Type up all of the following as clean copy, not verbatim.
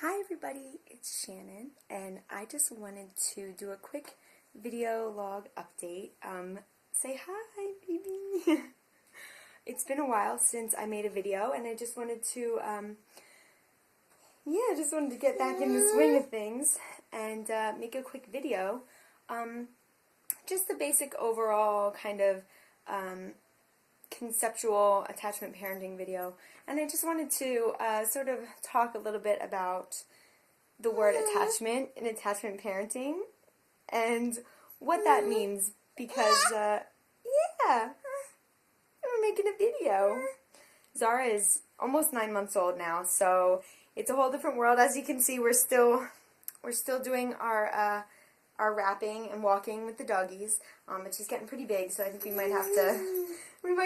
Hi everybody, it's Shannon, and I just wanted to do a quick video log update. Say hi, baby. It's been a while since I made a video, and I just wanted to, just wanted to get back in the swing of things and make a quick video. Just a basic overall kind of conceptual attachment parenting video, and I just wanted to sort of talk a little bit about the word attachment in attachment parenting and what that means, because we're making a video. Zara is almost 9 months old now, so it's a whole different world. As you can see, we're still doing our wrapping and walking with the doggies, but she's getting pretty big, so I think we might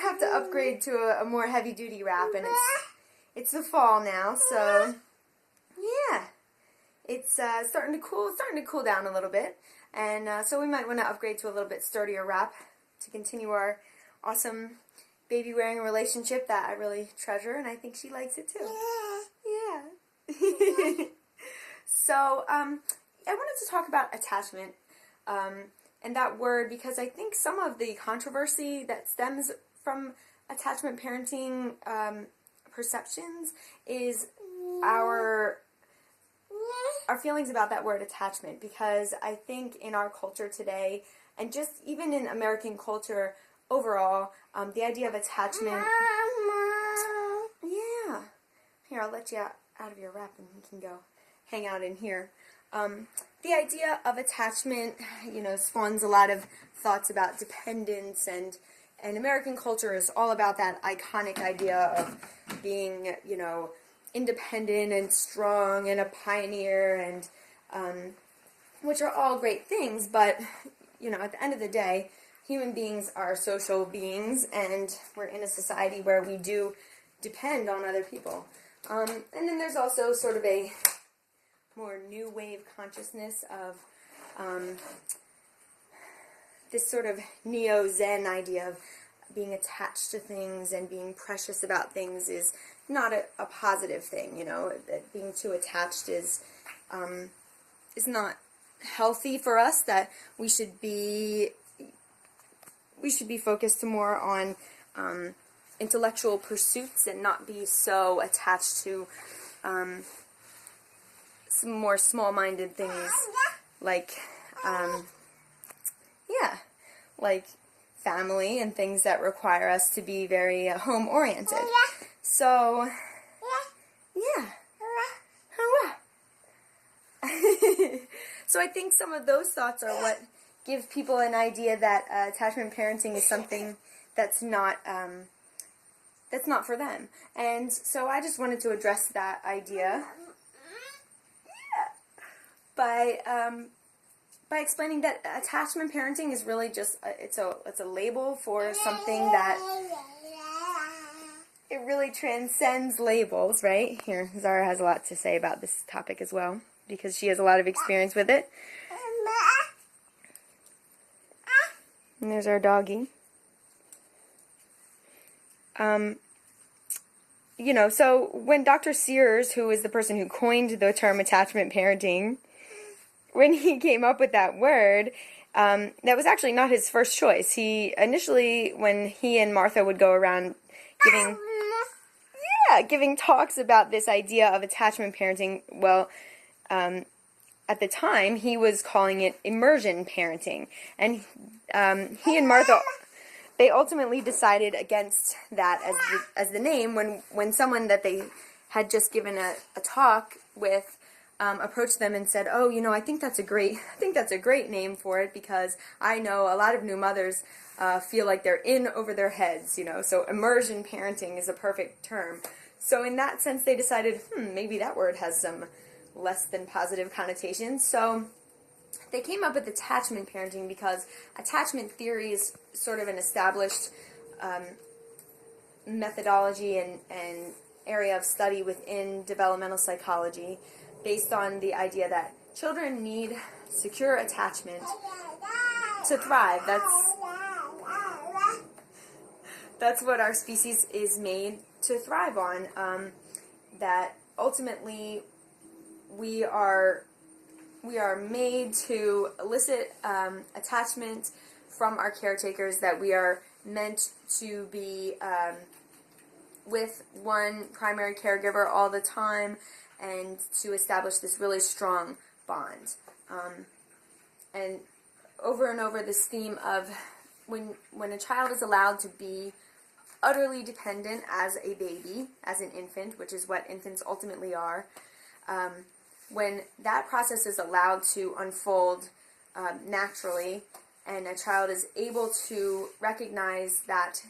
have to upgrade to a more heavy-duty wrap, and it's the fall now, so yeah, it's starting to cool down a little bit, and so we might want to upgrade to a little bit sturdier wrap to continue our awesome baby-wearing relationship that I really treasure, and I think she likes it too. Yeah. So, I wanted to talk about attachment, and that word, because I think some of the controversy that stems from attachment parenting perceptions is our feelings about that word attachment, because I think in our culture today, and just even in American culture overall, the idea of attachment... Yeah. Here, I'll let you out of your wrap and you can go hang out in here. The idea of attachment, spawns a lot of thoughts about dependence, and American culture is all about that iconic idea of being, independent and strong and a pioneer, and which are all great things, but, at the end of the day, human beings are social beings, and we're in a society where we do depend on other people. And then there's also sort of a more new wave consciousness of this sort of neo-Zen idea of being attached to things and being precious about things is not a positive thing, that being too attached is not healthy for us, that we should be focused more on intellectual pursuits and not be so attached to some more small-minded things like like family and things that require us to be very home-oriented. So, yeah. So I think some of those thoughts are what give people an idea that attachment parenting is something that's not for them. And so I just wanted to address that idea by explaining that attachment parenting is really just it's a label for something that it really transcends labels, right? Here, Zara has a lot to say about this topic as well, because she has a lot of experience with it. And there's our doggy. So when Dr. Sears, who is the person who coined the term attachment parenting, when he came up with that word, that was actually not his first choice. He initially, when he and Martha would go around giving talks about this idea of attachment parenting, well, at the time, he was calling it immersion parenting. And he and Martha, they ultimately decided against that as the name when someone that they had just given a talk with approached them and said, "Oh, I think that's a great name for it, because I know a lot of new mothers feel like they're in over their heads, so immersion parenting is a perfect term." So in that sense, they decided, maybe that word has some less than positive connotations. So they came up with attachment parenting because attachment theory is sort of an established methodology and area of study within developmental psychology, based on the idea that children need secure attachment to thrive. That's what our species is made to thrive on. That ultimately we are made to elicit attachment from our caretakers, that we are meant to be with one primary caregiver all the time, and to establish this really strong bond. And over this theme of when a child is allowed to be utterly dependent as a baby, as an infant, which is what infants ultimately are, when that process is allowed to unfold naturally, and a child is able to recognize that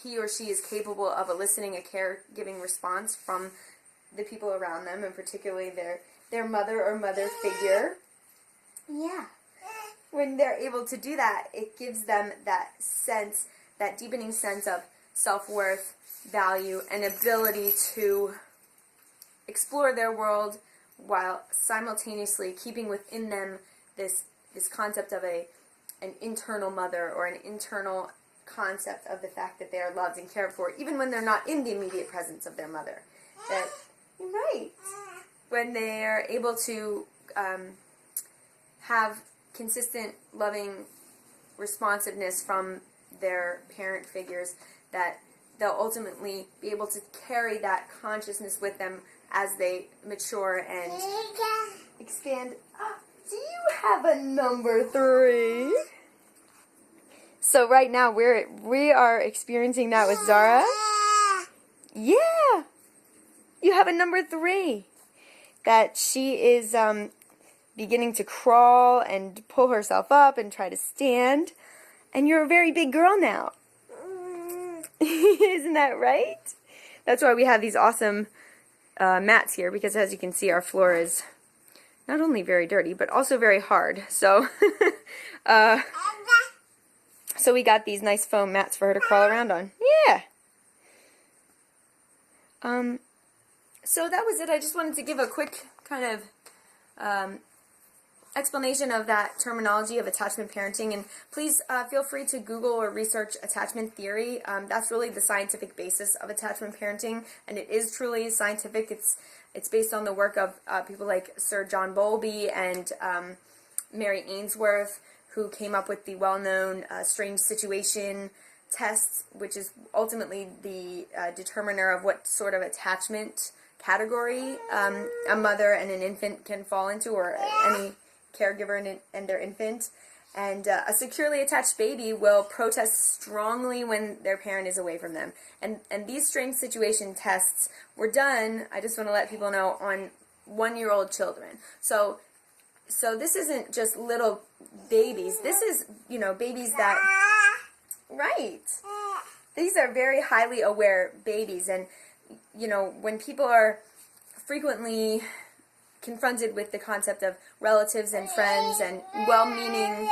he or she is capable of eliciting a caregiving response from the people around them, and particularly their mother or mother figure. Yeah. When they're able to do that, it gives them that sense, that deepening sense of self-worth, value, and ability to explore their world while simultaneously keeping within them this concept of an internal mother, or an internal concept of the fact that they are loved and cared for, even when they're not in the immediate presence of their mother. That, right. When they are able to have consistent, loving responsiveness from their parent figures, that they'll ultimately be able to carry that consciousness with them as they mature and expand. Do you have a number 3? So right now we are experiencing that with Zara. Yeah, you have a number 3. That she is beginning to crawl and pull herself up and try to stand. And you're a very big girl now. Isn't that right? That's why we have these awesome mats here, because as you can see, our floor is not only very dirty, but also very hard. So, so we got these nice foam mats for her to crawl around on. Yeah. So that was it. I just wanted to give a quick kind of explanation of that terminology of attachment parenting, and please feel free to Google or research attachment theory. That's really the scientific basis of attachment parenting, and it is truly scientific. It's based on the work of people like Sir John Bowlby and Mary Ainsworth, who came up with the well-known strange situation test, which is ultimately the determiner of what sort of attachment category a mother and an infant can fall into, or any caregiver and their infant. And a securely attached baby will protest strongly when their parent is away from them. And these strange situation tests were done, I just want to let people know, on 1-year-old children. So this isn't just little babies. This is, babies that, right. These are very highly aware babies. And, when people are frequently confronted with the concept of relatives and friends and well-meaning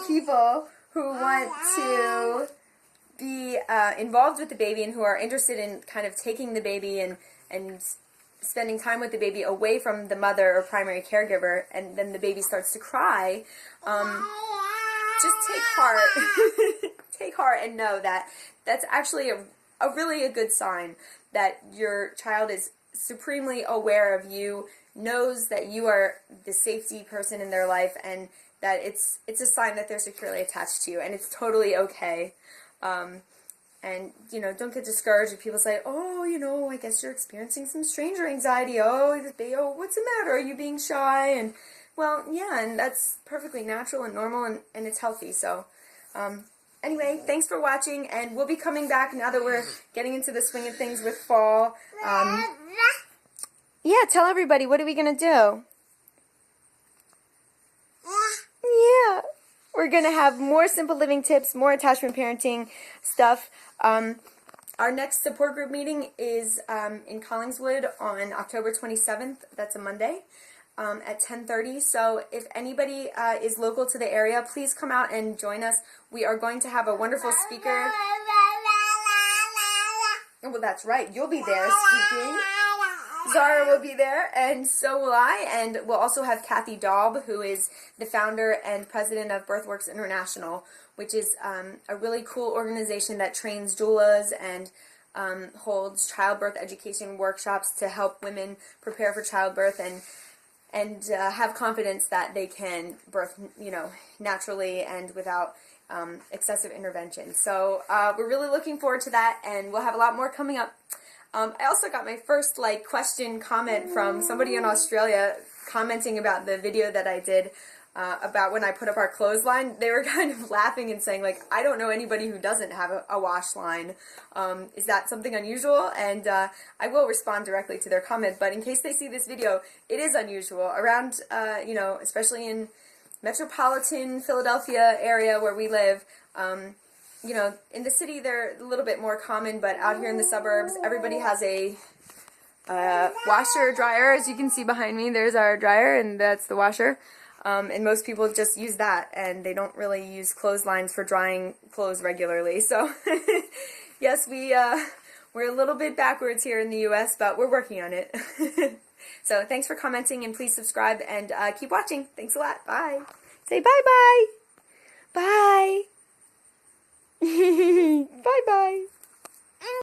people who want to be involved with the baby, and who are interested in kind of taking the baby and spending time with the baby away from the mother or primary caregiver, and then the baby starts to cry, just take heart. Take heart and know that that's actually a really a good sign that your child is supremely aware of you, knows that you are the safety person in their life, and that it's a sign that they're securely attached to you, and it's totally okay. And, don't get discouraged if people say, oh, I guess you're experiencing some stranger anxiety. Oh, what's the matter? Are you being shy? And, well, yeah, and that's perfectly natural and normal, and it's healthy. So, anyway, thanks for watching, and we'll be coming back now that we're getting into the swing of things with fall. Yeah, tell everybody, what are we going to do? Yeah. We're going to have more simple living tips, more attachment parenting stuff. Our next support group meeting is in Collingswood on October 27th. That's a Monday at 10:30. So if anybody is local to the area, please come out and join us. We are going to have a wonderful speaker. Oh, well, that's right. You'll be there speaking. Zara will be there, and so will I, and we'll also have Kathy Daub, who is the founder and president of BirthWorks International, which is a really cool organization that trains doulas and holds childbirth education workshops to help women prepare for childbirth and have confidence that they can birth, naturally and without excessive intervention. So we're really looking forward to that, and we'll have a lot more coming up. I also got my first comment from somebody in Australia commenting about the video that I did about when I put up our clothesline. They were kind of laughing and saying, I don't know anybody who doesn't have a wash line. Is that something unusual? And I will respond directly to their comment, but in case they see this video, it is unusual. Around, especially in metropolitan Philadelphia area where we live, in the city they're a little bit more common, but out here in the suburbs, everybody has a washer, dryer. As you can see behind me, there's our dryer, and that's the washer. And most people just use that, and they don't really use clotheslines for drying clothes regularly. So, yes, we're a little bit backwards here in the U.S., but we're working on it. So, thanks for commenting, and please subscribe, and keep watching. Thanks a lot. Bye. Say bye-bye. Bye. Bye-bye.